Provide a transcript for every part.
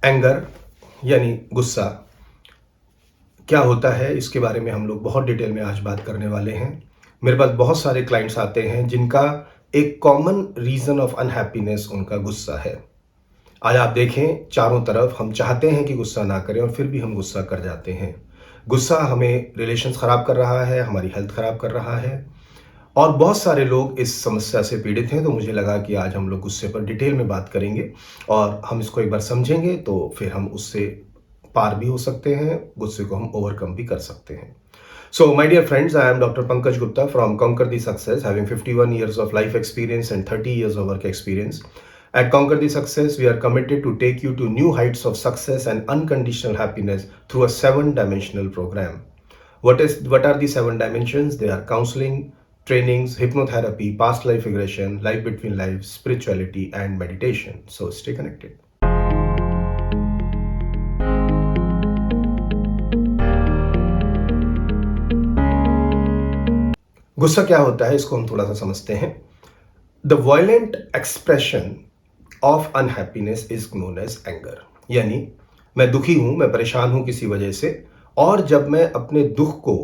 Anger यानी गुस्सा क्या होता है, इसके बारे में हम लोग बहुत डिटेल में आज बात करने वाले हैं। मेरे पास बहुत सारे क्लाइंट्स आते हैं जिनका एक कॉमन रीज़न ऑफ अनहैप्पीनेस उनका गुस्सा है। आज आप देखें चारों तरफ हम चाहते हैं कि गुस्सा ना करें और फिर भी हम गुस्सा कर जाते हैं। गुस्सा हमें रिलेशंस ख़राब कर रहा है, हमारी हेल्थ ख़राब कर रहा है और बहुत सारे लोग इस समस्या से पीड़ित हैं। तो मुझे लगा कि आज हम लोग गुस्से पर डिटेल में बात करेंगे और हम इसको एक बार समझेंगे तो फिर हम उससे पार भी हो सकते हैं, गुस्से को हम ओवरकम भी कर सकते हैं। So, my dear friends, I am Dr. Pankaj Gupta from Conquer the Success, having 51 years of life experience and 30 years of work experience. At Conquer the Success, we are committed to take you to new heights of success and unconditional happiness through a 7-dimensional program. What are the 7 dimensions? They are counseling, trainings, hypnotherapy, past life regression, life between lives, spirituality, and meditation. So, stay connected. गुस्सा क्या होता है, इसको हम थोड़ा सा समझते हैं। The violent expression of unhappiness is known as anger. यानी मैं दुखी हूं, मैं परेशान हूं किसी वजह से, और जब मैं अपने दुख को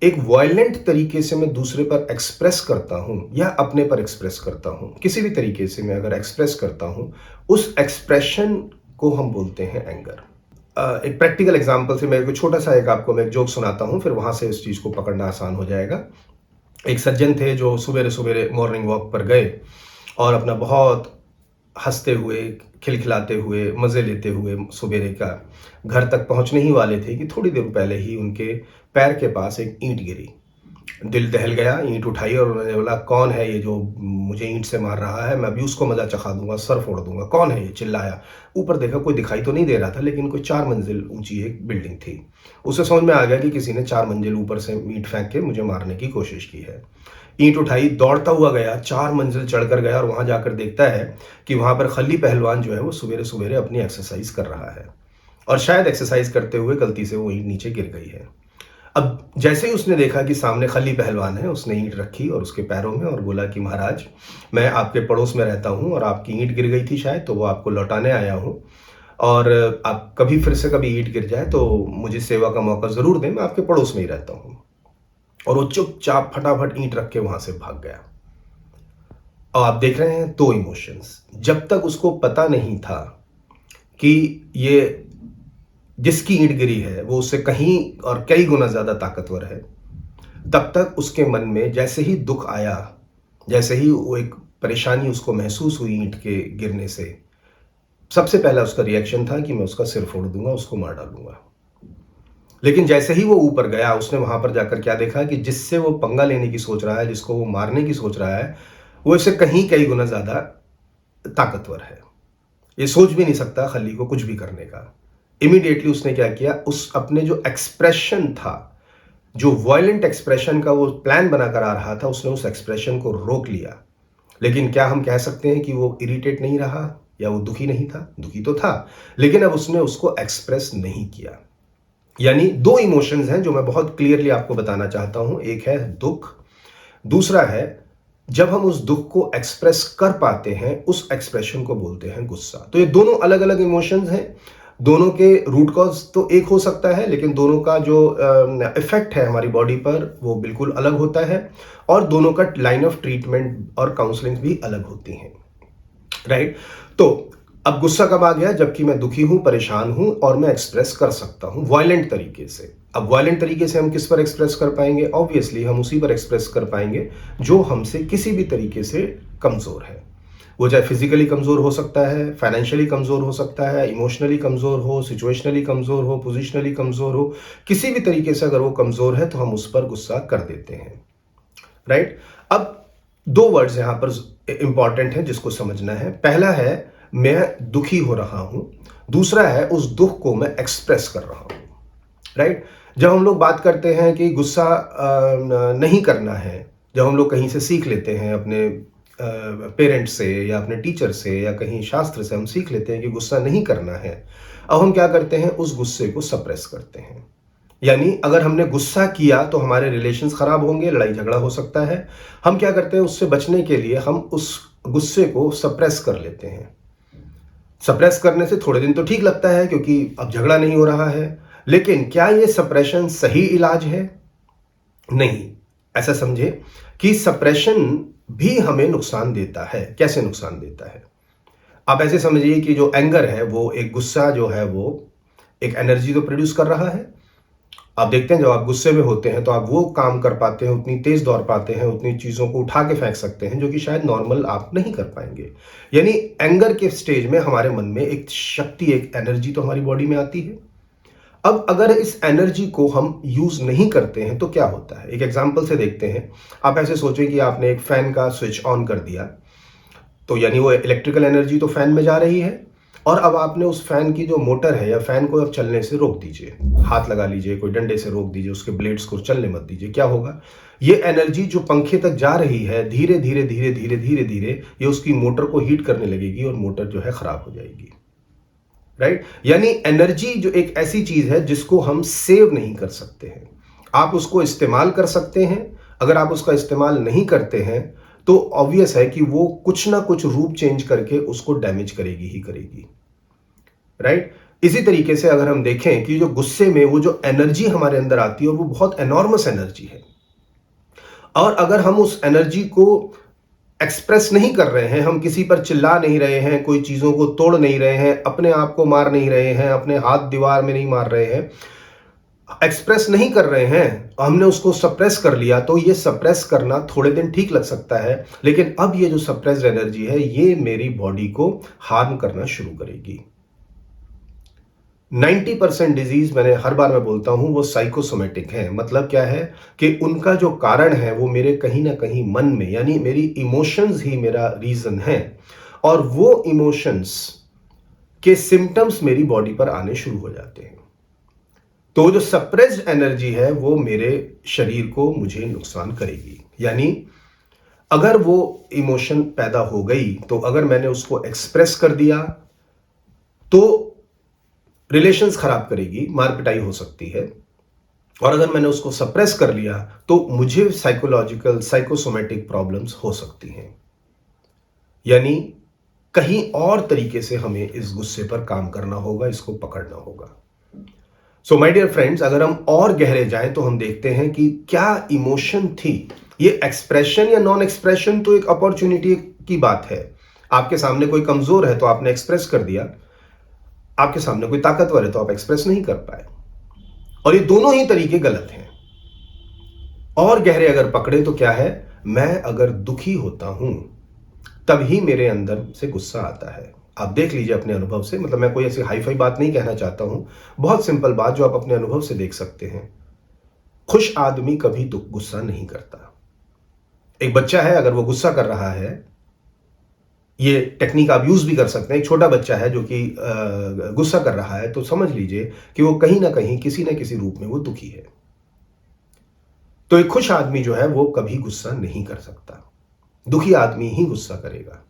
एक वायलेंट तरीके से मैं दूसरे पर एक्सप्रेस करता हूं या अपने पर एक्सप्रेस करता हूं, किसी भी तरीके से मैं अगर एक्सप्रेस करता हूं, उस एक्सप्रेशन को हम बोलते हैं एंगर। एक प्रैक्टिकल एग्जाम्पल से मैं छोटा सा आपको मैं एक जोक सुनाता हूं, फिर वहां से इस चीज को पकड़ना आसान हो जाएगा। एक सज्जन थे जो सवेरे सवेरे मॉर्निंग वॉक पर गए और अपना बहुत हंसते हुए, खिलखिलाते हुए, मज़े लेते हुए सवेरे का घर तक पहुंचने ही वाले थे कि थोड़ी देर पहले ही उनके पैर के पास एक ईंट गिरी। दिल दहल गया, ईंट उठाई और उन्होंने बोला, कौन है ये जो मुझे ईंट से मार रहा है? मैं अभी उसको मजा चखा दूंगा, सर फोड़ दूंगा। कौन है ये? चिल्लाया। ऊपर देखा, कोई दिखाई तो नहीं दे रहा था, लेकिन कोई 4 मंजिल ऊंची एक बिल्डिंग थी। उसे समझ में आ गया कि किसी ने 4 मंजिल ऊपर से ईंट फेंक के मुझे मारने की कोशिश की है। ईंट उठाई, दौड़ता हुआ गया, 4 मंजिल चढ़कर गया और वहां जाकर देखता है कि वहां पर खली पहलवान जो है वो सवेरे सवेरे अपनी एक्सरसाइज कर रहा है और शायद एक्सरसाइज करते हुए गलती से वो ईंट नीचे गिर गई है। अब जैसे ही उसने देखा कि सामने खली पहलवान है, उसने ईंट रखी और उसके पैरों में और बोला कि महाराज, मैं आपके पड़ोस में रहता हूं और आपकी ईंट गिर गई थी शायद, तो वो आपको लौटाने आया हूं, और आप कभी फिर से कभी ईंट गिर जाए तो मुझे सेवा का मौका जरूर दें, मैं आपके पड़ोस में ही रहता हूं। और वो चुपचाप फटाफट ईंट रख के वहां से भाग गया। और आप देख रहे हैं 2 इमोशंस। जब तक उसको पता नहीं था कि ये जिसकी ईंट गिरी है वो उससे कहीं और कई गुना ज्यादा ताकतवर है, तब तक उसके मन में जैसे ही दुख आया, जैसे ही वो एक परेशानी उसको महसूस हुई ईंट के गिरने से, सबसे पहला उसका रिएक्शन था कि मैं उसका सिर फोड़ दूंगा, उसको मार डालूंगा। लेकिन जैसे ही वो ऊपर गया, उसने वहां पर जाकर क्या देखा कि जिससे वो पंगा लेने की सोच रहा है, जिसको वो मारने की सोच रहा है, वो इससे कहीं कई गुना ज्यादा ताकतवर है। ये सोच भी नहीं सकता खली को कुछ भी करने का। इमीडिएटली उसने क्या किया, उस अपने जो एक्सप्रेशन था, जो वायलेंट एक्सप्रेशन का वो प्लान बनाकर आ रहा था, उसने उस एक्सप्रेशन को रोक लिया। लेकिन क्या हम कह सकते हैं कि वो इरिटेट नहीं रहा या वो दुखी नहीं था? दुखी तो था, लेकिन अब उसने उसको एक्सप्रेस नहीं किया। यानी 2 इमोशंस हैं जो मैं बहुत क्लियरली आपको बताना चाहता हूं। एक है दुख, दूसरा है जब हम उस दुख को एक्सप्रेस कर पाते हैं, उस एक्सप्रेशन को बोलते हैं गुस्सा। तो ये दोनों अलग अलग इमोशंस हैं, दोनों के रूट कॉज तो एक हो सकता है, लेकिन दोनों का जो इफेक्ट है हमारी बॉडी पर वो बिल्कुल अलग होता है और दोनों का लाइन ऑफ ट्रीटमेंट और काउंसलिंग भी अलग होती हैं, राइट? तो अब गुस्सा कब आ गया? जबकि मैं दुखी हूं, परेशान हूं और मैं एक्सप्रेस कर सकता हूं वायलेंट तरीके से। अब वायलेंट तरीके से हम किस पर एक्सप्रेस कर पाएंगे? ऑब्वियसली हम उसी पर एक्सप्रेस कर पाएंगे जो हमसे किसी भी तरीके से कमजोर है। वो चाहे फिजिकली कमजोर हो सकता है, फाइनेंशियली कमजोर हो सकता है, इमोशनली कमजोर हो, सिचुएशनली कमजोर हो, पोजिशनली कमजोर हो, किसी भी तरीके से अगर वो कमजोर है तो हम उस पर गुस्सा कर देते हैं, राइट? अब 2 वर्ड्स यहां पर इंपॉर्टेंट है जिसको समझना है। पहला है मैं दुखी हो रहा हूं, दूसरा है उस दुख को मैं एक्सप्रेस कर रहा हूं, राइट? जब हम लोग बात करते हैं कि गुस्सा नहीं करना है, जब हम लोग कहीं से सीख लेते हैं, अपने पेरेंट्स से या अपने टीचर से या कहीं शास्त्र से हम सीख लेते हैं कि गुस्सा नहीं करना है, अब हम क्या करते हैं? उस गुस्से को सप्रेस करते हैं। यानी अगर हमने गुस्सा किया तो हमारे रिलेशंस खराब होंगे, लड़ाई झगड़ा हो सकता है। हम क्या करते हैं? उससे बचने के लिए हम उस गुस्से को सप्रेस कर लेते हैं। सप्रेस करने से थोड़े दिन तो ठीक लगता है क्योंकि अब झगड़ा नहीं हो रहा है, लेकिन क्या ये सप्रेशन सही इलाज है? नहीं। ऐसा समझे कि सप्रेशन भी हमें नुकसान देता है। कैसे नुकसान देता है? आप ऐसे समझिए कि जो एंगर है, वो एक गुस्सा जो है, वो एक एनर्जी तो प्रोड्यूस कर रहा है। आप देखते हैं जब आप गुस्से में होते हैं तो आप वो काम कर पाते हैं, उतनी तेज दौड़ पाते हैं, उतनी चीज़ों को उठा के फेंक सकते हैं जो कि शायद नॉर्मल आप नहीं कर पाएंगे। यानी एंगर के स्टेज में हमारे मन में एक शक्ति, एक एनर्जी तो हमारी बॉडी में आती है। अब अगर इस एनर्जी को हम यूज नहीं करते हैं तो क्या होता है? एक एग्जांपल से देखते हैं। आप ऐसे सोचें कि आपने एक फैन का स्विच ऑन कर दिया, तो यानी वो इलेक्ट्रिकल एनर्जी तो फैन में जा रही है, और अब आपने उस फैन की जो मोटर है या फैन को अब चलने से रोक दीजिए, हाथ लगा लीजिए, कोई डंडे से रोक दीजिए, उसके ब्लेड्स को चलने मत दीजिए। क्या होगा? ये एनर्जी जो पंखे तक जा रही है, धीरे धीरे धीरे धीरे धीरे धीरे ये उसकी मोटर को हीट करने लगेगी और मोटर जो है खराब हो जाएगी। राइट? यानी एनर्जी जो एक ऐसी चीज है जिसको हम सेव नहीं कर सकते हैं। आप उसको इस्तेमाल कर सकते हैं, अगर आप उसका इस्तेमाल नहीं करते हैं तो ऑब्वियस है कि वो कुछ ना कुछ रूप चेंज करके उसको डैमेज करेगी ही करेगी। राइट? इसी तरीके से अगर हम देखें कि जो गुस्से में वो जो एनर्जी हमारे अंदर आती है वो बहुत एनॉर्मस एनर्जी है, और अगर हम उस एनर्जी को एक्सप्रेस नहीं कर रहे हैं, हम किसी पर चिल्ला नहीं रहे हैं, कोई चीज़ों को तोड़ नहीं रहे हैं, अपने आप को मार नहीं रहे हैं, अपने हाथ दीवार में नहीं मार रहे हैं, एक्सप्रेस नहीं कर रहे हैं, हमने उसको सप्रेस कर लिया, तो ये सप्रेस करना थोड़े दिन ठीक लग सकता है, लेकिन अब ये जो सप्रेस्ड एनर्जी है ये मेरी बॉडी को हार्म करना शुरू करेगी। 90% डिजीज, मैंने हर बार मैं बोलता हूं, वो साइकोसोमेटिक है। मतलब क्या है कि उनका जो कारण है वो मेरे कहीं ना कहीं मन में, यानी मेरी इमोशंस ही मेरा रीजन है, और वो इमोशंस के सिम्टम्स मेरी बॉडी पर आने शुरू हो जाते हैं। तो जो सप्रेस्ड एनर्जी है वो मेरे शरीर को, मुझे नुकसान करेगी। यानी अगर वो इमोशन पैदा हो गई तो अगर मैंने उसको एक्सप्रेस कर दिया तो रिलेशंस खराब करेगी, मार पिटाई हो सकती है, और अगर मैंने उसको सप्रेस कर लिया तो मुझे साइकोलॉजिकल, साइकोसोमेटिक प्रॉब्लम्स हो सकती हैं। यानी कहीं और तरीके से हमें इस गुस्से पर काम करना होगा, इसको पकड़ना होगा। सो माय डियर फ्रेंड्स, अगर हम और गहरे जाएं तो हम देखते हैं कि क्या इमोशन थी। ये एक्सप्रेशन या नॉन एक्सप्रेशन तो एक अपॉर्चुनिटी की बात है। आपके सामने कोई कमजोर है तो आपने एक्सप्रेस कर दिया, आपके सामने कोई ताकतवर है तो आप एक्सप्रेस नहीं कर पाए, और ये दोनों ही तरीके गलत हैं। और गहरे अगर पकड़े तो क्या है, मैं अगर दुखी होता हूं तभी मेरे अंदर से गुस्सा आता है। आप देख लीजिए अपने अनुभव से, मतलब मैं कोई ऐसी हाई फाई बात नहीं कहना चाहता हूं, बहुत सिंपल बात जो आप अपने अनुभव से देख सकते हैं। खुश आदमी कभी दुख गुस्सा नहीं करता। एक बच्चा है, अगर वो गुस्सा कर रहा है, ये टेक्निक आप यूज भी कर सकते हैं। एक छोटा बच्चा है जो कि गुस्सा कर रहा है, तो समझ लीजिए कि वो कहीं ना कहीं किसी ना किसी रूप में वो दुखी है। तो एक खुश आदमी जो है वो कभी गुस्सा नहीं कर सकता, दुखी आदमी ही गुस्सा करेगा।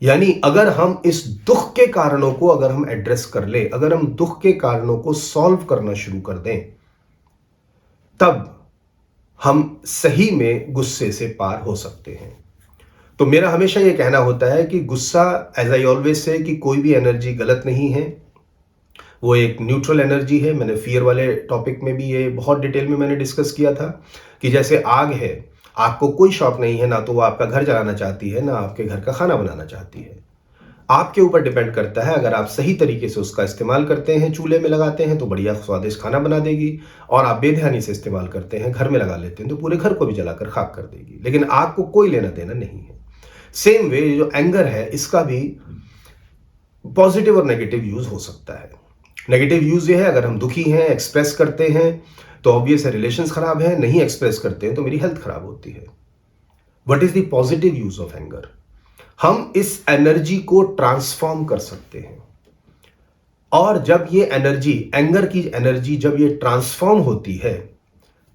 यानी अगर हम इस दुख के कारणों को अगर हम एड्रेस कर ले, अगर हम दुख के कारणों को सॉल्व करना शुरू कर दें, तब हम सही में गुस्से से पार हो सकते हैं। तो मेरा हमेशा ये कहना होता है कि गुस्सा, एज आई ऑलवेज से, कि कोई भी एनर्जी गलत नहीं है, वो एक न्यूट्रल एनर्जी है। मैंने फियर वाले टॉपिक में भी ये बहुत डिटेल में मैंने डिस्कस किया था कि जैसे आग है, आग को कोई शौक नहीं है, ना तो वो आपका घर जलाना चाहती है, ना आपके घर का खाना बनाना चाहती है। आपके ऊपर डिपेंड करता है। अगर आप सही तरीके से उसका इस्तेमाल करते हैं, चूल्हे में लगाते हैं तो बढ़िया स्वादिष्ट खाना बना देगी, और आप बेध्यानी से इस्तेमाल करते हैं, घर में लगा लेते हैं, तो पूरे घर को भी जलाकर खाक कर देगी। लेकिन आग को कोई लेना देना नहीं है। सेम वे जो एंगर है, इसका भी पॉजिटिव और नेगेटिव यूज हो सकता है। नेगेटिव यूज ये है, अगर हम दुखी हैं, एक्सप्रेस करते हैं तो ऑब्वियस है रिलेशंस खराब है, नहीं एक्सप्रेस करते हैं तो मेरी हेल्थ खराब होती है। What is the positive use of anger? हम इस एनर्जी को ट्रांसफॉर्म कर सकते हैं, और जब ये एनर्जी, एंगर की एनर्जी जब ये ट्रांसफॉर्म होती है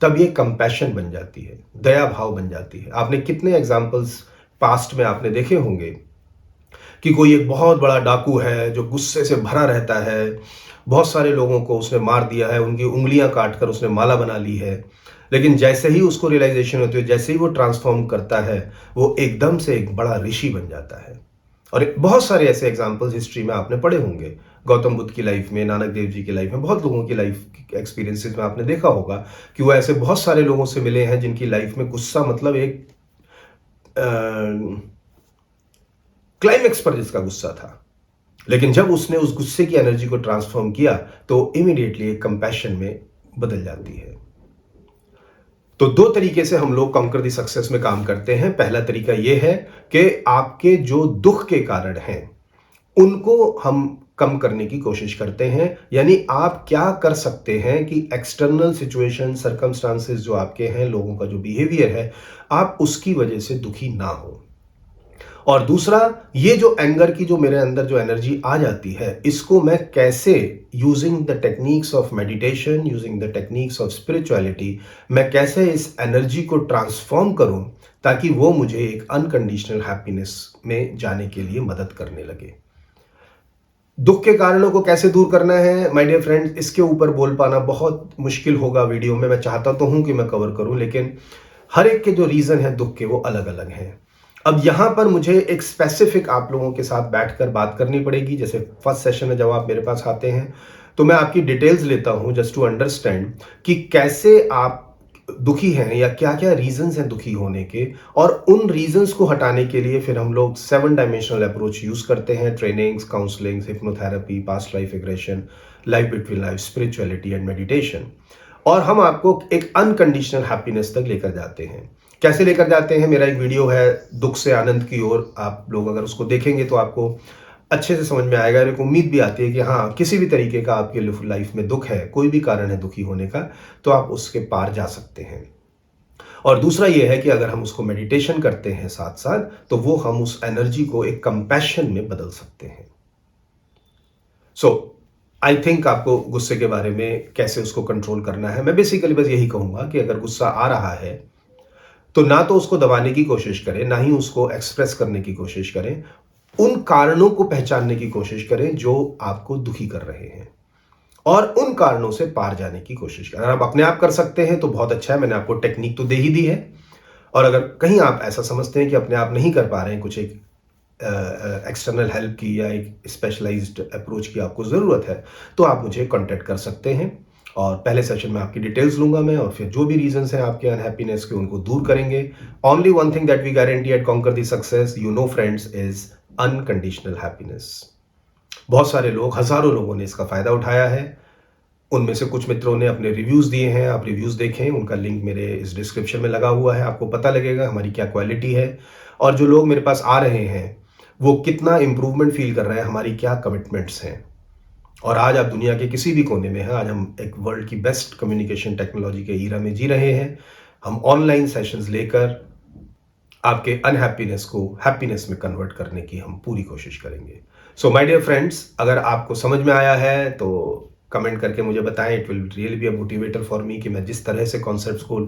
तब ये कंपैशन बन जाती है, दया भाव बन जाती है। आपने कितने एग्जाम्पल्स पास्ट में आपने देखे होंगे कि कोई एक बहुत बड़ा डाकू है जो गुस्से से भरा रहता है, बहुत सारे लोगों को उसने मार दिया है, उनकी उंगलियां काटकर उसने माला बना ली है, लेकिन जैसे ही उसको रियलाइजेशन होती है, जैसे ही वो ट्रांसफॉर्म करता है, वो एकदम से एक बड़ा ऋषि बन जाता है। और बहुत सारे ऐसे एग्जाम्पल्स हिस्ट्री में आपने पढ़े होंगे। गौतम बुद्ध की लाइफ में, नानक देव जी की लाइफ में, बहुत लोगों की लाइफ एक्सपीरियंसेस में आपने देखा होगा कि वो ऐसे बहुत सारे लोगों से मिले हैं जिनकी लाइफ में गुस्सा मतलब एक क्लाइमेक्स पर जिसका गुस्सा था, लेकिन जब उसने उस गुस्से की एनर्जी को ट्रांसफॉर्म किया तो इमीडिएटली एक कंपैशन में बदल जाती है। तो दो तरीके से हम लोग कॉन्कर द सक्सेस में काम करते हैं। पहला तरीका यह है कि आपके जो दुख के कारण हैं उनको हम कम करने की कोशिश करते हैं, यानी आप क्या कर सकते हैं कि एक्सटर्नल सिचुएशन, सर्कमस्टांसेस जो आपके हैं, लोगों का जो बिहेवियर है, आप उसकी वजह से दुखी ना हो। और दूसरा, ये जो एंगर की जो मेरे अंदर जो एनर्जी आ जाती है, इसको मैं कैसे using the techniques of meditation, using the techniques of spirituality, मैं कैसे इस एनर्जी को ट्रांसफॉर्म करूं ताकि वो मुझे एक अनकंडीशनल हैप्पीनेस में जाने के लिए मदद करने लगे। दुख के कारणों को कैसे दूर करना है माय डियर फ्रेंड्स, इसके ऊपर बोल पाना बहुत मुश्किल होगा वीडियो में। मैं चाहता तो हूं कि मैं कवर करूं, लेकिन हर एक के जो रीजन है दुख के वो अलग अलग हैं। अब यहां पर मुझे एक स्पेसिफिक आप लोगों के साथ बैठकर बात करनी पड़ेगी। जैसे फर्स्ट सेशन में जब आप मेरे पास आते हैं तो मैं आपकी डिटेल्स लेता हूं जस्ट टू अंडरस्टैंड कि कैसे आप दुखी हैं या क्या क्या रीजंस हैं दुखी होने के, और उन रीजंस को हटाने के लिए फिर हम लोग 7 डायमेंशनल अप्रोच यूज करते हैं। Trainings, counsellings, hypnotherapy, past life regression, life between life, spirituality and meditation, और हम आपको एक अनकंडीशनल हैप्पीनेस तक लेकर जाते हैं। कैसे लेकर जाते हैं, मेरा एक वीडियो है दुख से आनंद की ओर, आप लोग अगर उसको देखेंगे तो आपको अच्छे से समझ में आएगा। मेरे को उम्मीद भी आती है कि हाँ, किसी भी तरीके का आपके लाइफ में दुख है, कोई भी कारण है दुखी होने का, तो आप उसके पार जा सकते हैं। और दूसरा ये है कि अगर हम उसको मेडिटेशन करते हैं साथ साथ, तो वो हम उस एनर्जी को एक कंपैशन में बदल सकते हैं। सो आई थिंक आपको गुस्से के बारे में कैसे उसको कंट्रोल करना है, मैं बेसिकली बस यही कहूंगा कि अगर गुस्सा आ रहा है तो ना तो उसको दबाने की कोशिश करें, ना ही उसको एक्सप्रेस करने की कोशिश करें। उन कारणों को पहचानने की कोशिश करें जो आपको दुखी कर रहे हैं, और उन कारणों से पार जाने की कोशिश करें। अगर आप अपने आप कर सकते हैं तो बहुत अच्छा है, मैंने आपको टेक्निक तो दे ही दी है। और अगर कहीं आप ऐसा समझते हैं कि अपने आप नहीं कर पा रहे हैं, कुछ एक एक्सटर्नल हेल्प की या एक स्पेशलाइज्ड अप्रोच की आपको ज़रूरत है, तो आप मुझे कॉन्टैक्ट कर सकते हैं। और पहले सेशन में आपकी डिटेल्स लूंगा मैं, और फिर जो भी रीजंस हैं आपके अनहैप्पीनेस के, उनको दूर करेंगे। Only one thing that we guarantee at conquer the success, you know friends, is unconditional happiness. बहुत सारे लोग, हजारों लोगों ने इसका फायदा उठाया है। उनमें से कुछ मित्रों ने अपने रिव्यूज दिए हैं, आप रिव्यूज देखें, उनका लिंक मेरे इस डिस्क्रिप्शन में लगा हुआ है, आपको पता लगेगा हमारी क्या क्वालिटी है, और जो लोग मेरे पास आ रहे हैं वो कितना इंप्रूवमेंट फील कर रहे हैं, हमारी क्या कमिटमेंट्स हैं। और आज आप दुनिया के किसी भी कोने में हैं, आज हम एक वर्ल्ड की बेस्ट कम्युनिकेशन टेक्नोलॉजी के ईरा में जी रहे हैं। हम ऑनलाइन सेशंस लेकर आपके अनहैप्पीनेस को हैप्पीनेस में कन्वर्ट करने की हम पूरी कोशिश करेंगे। सो माय डियर फ्रेंड्स, अगर आपको समझ में आया है तो कमेंट करके मुझे बताएं। It will really be a motivator for me कि मैं जिस तरह से कॉन्सेप्ट्स को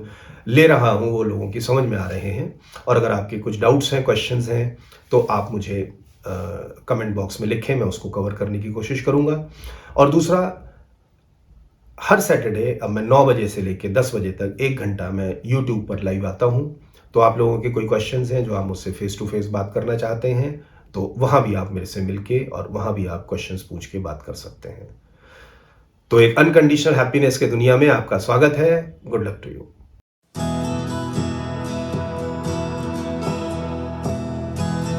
ले रहा हूं वो लोगों की समझ में आ रहे हैं। और अगर आपके कुछ डाउट्स हैं, क्वेश्चंस हैं, तो आप मुझे कमेंट बॉक्स में लिखें, मैं उसको कवर करने की कोशिश करूंगा। और दूसरा, हर सैटरडे अब मैं 9 बजे से लेकर 10 बजे तक 1 घंटा मैं यूट्यूब पर लाइव आता हूं। तो आप लोगों के कोई क्वेश्चंस हैं जो आप मुझसे फेस टू फेस बात करना चाहते हैं, तो वहां भी आप मेरे से मिलके और वहां भी आप क्वेश्चंस पूछ के बात कर सकते हैं। तो एक अनकंडीशनल हैप्पीनेस के दुनिया में आपका स्वागत है। Good luck to you.